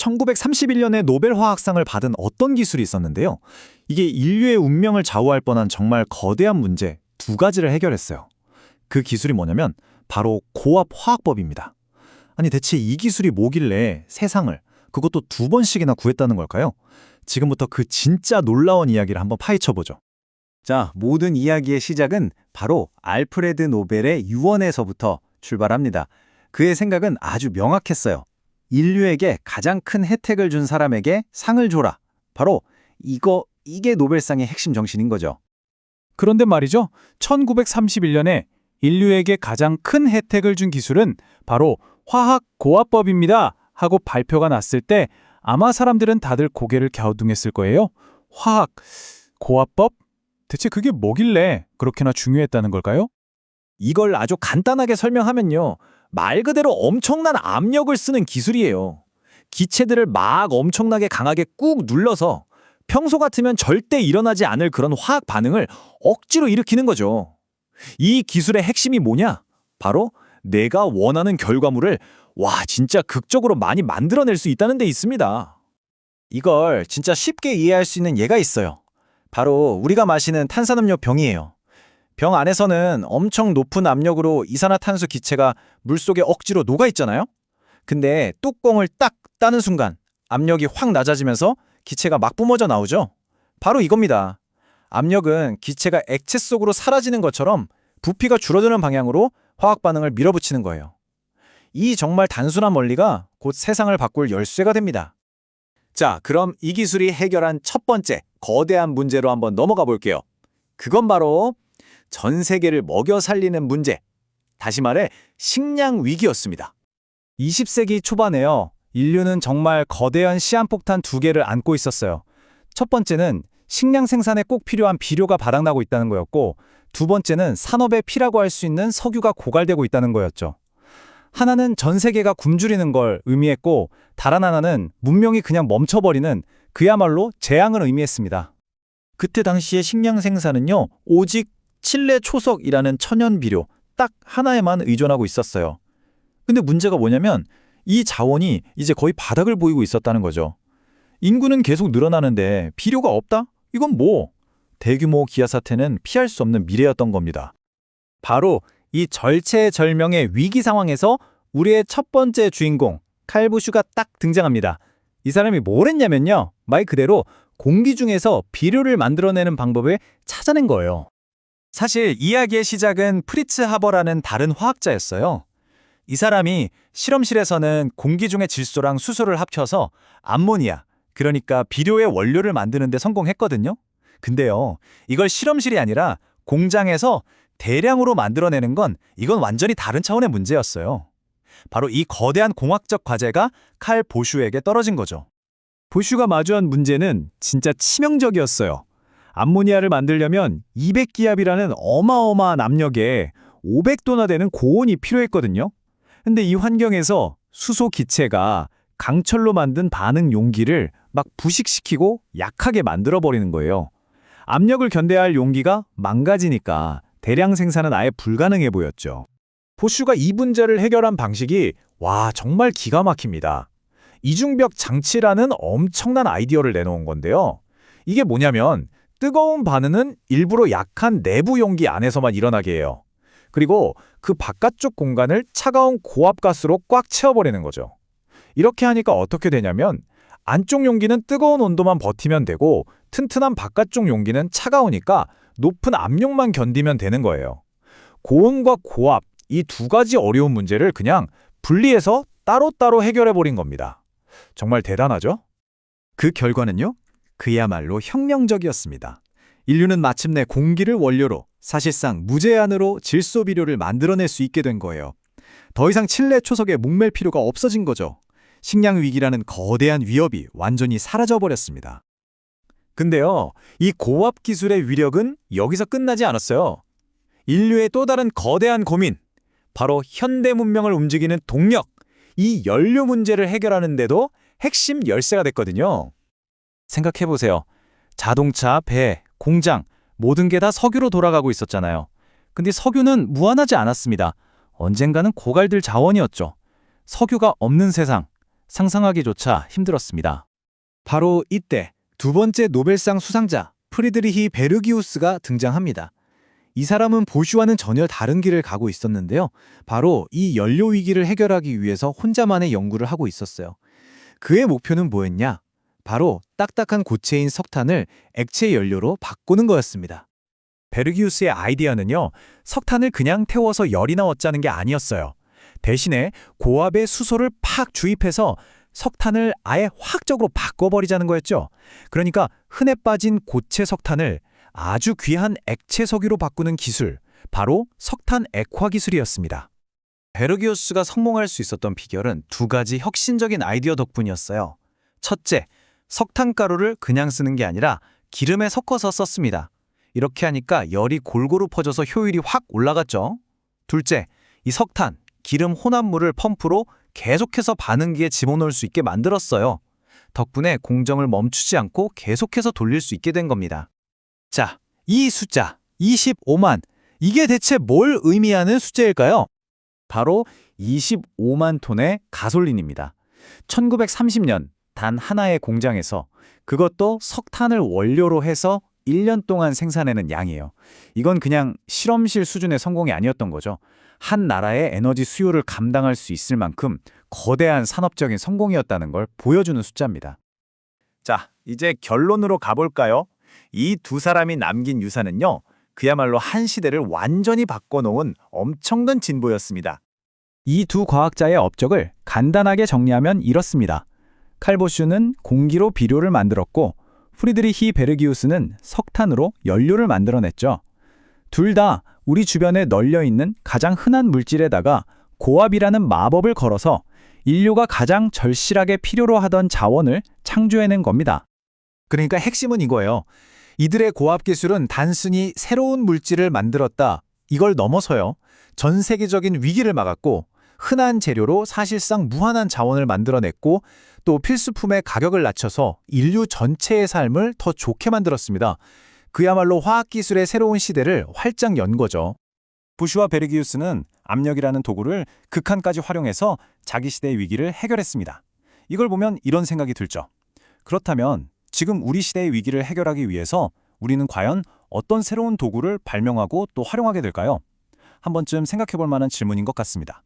1931년에 노벨 화학상을 받은 어떤 기술이 있었는데요. 이게 인류의 운명을 좌우할 뻔한 정말 거대한 문제 두 가지를 해결했어요. 그 기술이 뭐냐면 바로 고압 화학법입니다. 아니 대체 이 기술이 뭐길래 세상을 그것도 두 번씩이나 구했다는 걸까요? 지금부터 그 진짜 놀라운 이야기를 한번 파헤쳐보죠. 자, 모든 이야기의 시작은 바로 알프레드 노벨의 유언에서부터 출발합니다. 그의 생각은 아주 명확했어요. 인류에게 가장 큰 혜택을 준 사람에게 상을 줘라. 바로 이게 노벨상의 핵심 정신인 거죠. 그런데 말이죠. 1931년에 인류에게 가장 큰 혜택을 준 기술은 바로 화학 고압법입니다 하고 발표가 났을 때 아마 사람들은 다들 고개를 갸우뚱했을 거예요. 화학 고압법? 대체 그게 뭐길래 그렇게나 중요했다는 걸까요? 이걸 아주 간단하게 설명하면요. 말 그대로 엄청난 압력을 쓰는 기술이에요. 기체들을 막 엄청나게 강하게 꾹 눌러서 평소 같으면 절대 일어나지 않을 그런 화학 반응을 억지로 일으키는 거죠. 이 기술의 핵심이 뭐냐? 바로 내가 원하는 결과물을 진짜 극적으로 많이 만들어낼 수 있다는 데 있습니다. 이걸 진짜 쉽게 이해할 수 있는 예가 있어요. 바로 우리가 마시는 탄산음료 병이에요. 병 안에서는 엄청 높은 압력으로 이산화탄소 기체가 물속에 억지로 녹아있잖아요? 근데 뚜껑을 딱 따는 순간 압력이 확 낮아지면서 기체가 막 뿜어져 나오죠? 바로 이겁니다. 압력은 기체가 액체 속으로 사라지는 것처럼 부피가 줄어드는 방향으로 화학 반응을 밀어붙이는 거예요. 이 정말 단순한 원리가 곧 세상을 바꿀 열쇠가 됩니다. 자, 그럼 이 기술이 해결한 첫 번째 거대한 문제로 한번 넘어가 볼게요. 그건 바로 전 세계를 먹여 살리는 문제. 다시 말해 식량 위기였습니다. 20세기 초반에요. 인류는 정말 거대한 시한폭탄 두 개를 안고 있었어요. 첫 번째는 식량 생산에 꼭 필요한 비료가 바닥나고 있다는 거였고, 두 번째는 산업의 피라고 할 수 있는 석유가 고갈되고 있다는 거였죠. 하나는 전 세계가 굶주리는 걸 의미했고, 다른 하나는 문명이 그냥 멈춰버리는 그야말로 재앙을 의미했습니다. 그때 당시의 식량 생산은요, 오직 칠레 초석이라는 천연 비료 딱 하나에만 의존하고 있었어요. 근데 문제가 뭐냐면 이 자원이 이제 거의 바닥을 보이고 있었다는 거죠. 인구는 계속 늘어나는데 비료가 없다? 이건 뭐? 대규모 기아 사태는 피할 수 없는 미래였던 겁니다. 바로 이 절체절명의 위기 상황에서 우리의 첫 번째 주인공 칼 보슈가 딱 등장합니다. 이 사람이 뭘 했냐면요, 말 그대로 공기 중에서 비료를 만들어내는 방법을 찾아낸 거예요. 사실 이야기의 시작은 프리츠 하버라는 다른 화학자였어요. 이 사람이 실험실에서는 공기 중의 질소랑 수소를 합쳐서 암모니아, 그러니까 비료의 원료를 만드는 데 성공했거든요. 근데요, 이걸 실험실이 아니라 공장에서 대량으로 만들어내는 건 이건 완전히 다른 차원의 문제였어요. 바로 이 거대한 공학적 과제가 칼 보슈에게 떨어진 거죠. 보슈가 마주한 문제는 진짜 치명적이었어요. 암모니아를 만들려면 200기압이라는 어마어마한 압력에 500도나 되는 고온이 필요했거든요. 근데 이 환경에서 수소 기체가 강철로 만든 반응 용기를 막 부식시키고 약하게 만들어버리는 거예요. 압력을 견뎌야 할 용기가 망가지니까 대량 생산은 아예 불가능해 보였죠. 보슈가 이 문제를 해결한 방식이 정말 기가 막힙니다. 이중벽 장치라는 엄청난 아이디어를 내놓은 건데요. 이게 뭐냐면 뜨거운 반응은 일부러 약한 내부 용기 안에서만 일어나게 해요. 그리고 그 바깥쪽 공간을 차가운 고압가스로 꽉 채워버리는 거죠. 이렇게 하니까 어떻게 되냐면 안쪽 용기는 뜨거운 온도만 버티면 되고 튼튼한 바깥쪽 용기는 차가우니까 높은 압력만 견디면 되는 거예요. 고온과 고압, 이 두 가지 어려운 문제를 그냥 분리해서 따로따로 해결해버린 겁니다. 정말 대단하죠? 그 결과는요? 그야말로 혁명적이었습니다. 인류는 마침내 공기를 원료로 사실상 무제한으로 질소 비료를 만들어낼 수 있게 된 거예요. 더 이상 칠레 초석에 목맬 필요가 없어진 거죠. 식량 위기라는 거대한 위협이 완전히 사라져버렸습니다. 근데요, 이 고압 기술의 위력은 여기서 끝나지 않았어요. 인류의 또 다른 거대한 고민, 바로 현대 문명을 움직이는 동력, 이 연료 문제를 해결하는 데도 핵심 열쇠가 됐거든요. 생각해보세요. 자동차, 배, 공장, 모든 게 다 석유로 돌아가고 있었잖아요. 근데 석유는 무한하지 않았습니다. 언젠가는 고갈될 자원이었죠. 석유가 없는 세상, 상상하기조차 힘들었습니다. 바로 이때 두 번째 노벨상 수상자 프리드리히 베르기우스가 등장합니다. 이 사람은 보슈와는 전혀 다른 길을 가고 있었는데요. 바로 이 연료 위기를 해결하기 위해서 혼자만의 연구를 하고 있었어요. 그의 목표는 뭐였냐? 바로 딱딱한 고체인 석탄을 액체 연료로 바꾸는 거였습니다. 베르기우스의 아이디어는요, 석탄을 그냥 태워서 열이나 얻자는 게 아니었어요. 대신에 고압의 수소를 팍 주입해서 석탄을 아예 화학적으로 바꿔버리자는 거였죠. 그러니까 흔해 빠진 고체 석탄을 아주 귀한 액체 석유로 바꾸는 기술, 바로 석탄 액화 기술이었습니다. 베르기우스가 성공할 수 있었던 비결은 두 가지 혁신적인 아이디어 덕분이었어요. 첫째, 석탄가루를 그냥 쓰는 게 아니라 기름에 섞어서 썼습니다. 이렇게 하니까 열이 골고루 퍼져서 효율이 확 올라갔죠. 둘째, 이 석탄, 기름 혼합물을 펌프로 계속해서 반응기에 집어넣을 수 있게 만들었어요. 덕분에 공정을 멈추지 않고 계속해서 돌릴 수 있게 된 겁니다. 자, 이 숫자 25만, 이게 대체 뭘 의미하는 숫자일까요? 바로 25만 톤의 가솔린입니다. 1930년 단 하나의 공장에서, 그것도 석탄을 원료로 해서 1년 동안 생산해낸 양이에요. 이건 그냥 실험실 수준의 성공이 아니었던 거죠. 한 나라의 에너지 수요를 감당할 수 있을 만큼 거대한 산업적인 성공이었다는 걸 보여주는 숫자입니다. 자, 이제 결론으로 가볼까요? 이 두 사람이 남긴 유산은요, 그야말로 한 시대를 완전히 바꿔놓은 엄청난 진보였습니다. 이 두 과학자의 업적을 간단하게 정리하면 이렇습니다. 칼 보슈는 공기로 비료를 만들었고, 프리드리히 베르기우스는 석탄으로 연료를 만들어냈죠. 둘 다 우리 주변에 널려있는 가장 흔한 물질에다가 고압이라는 마법을 걸어서 인류가 가장 절실하게 필요로 하던 자원을 창조해낸 겁니다. 그러니까 핵심은 이거예요. 이들의 고압 기술은 단순히 새로운 물질을 만들었다, 이걸 넘어서요, 전 세계적인 위기를 막았고, 흔한 재료로 사실상 무한한 자원을 만들어냈고, 또 필수품의 가격을 낮춰서 인류 전체의 삶을 더 좋게 만들었습니다. 그야말로 화학기술의 새로운 시대를 활짝 연 거죠. 부슈와 베르기우스는 압력이라는 도구를 극한까지 활용해서 자기 시대의 위기를 해결했습니다. 이걸 보면 이런 생각이 들죠. 그렇다면 지금 우리 시대의 위기를 해결하기 위해서 우리는 과연 어떤 새로운 도구를 발명하고 또 활용하게 될까요? 한 번쯤 생각해 볼 만한 질문인 것 같습니다.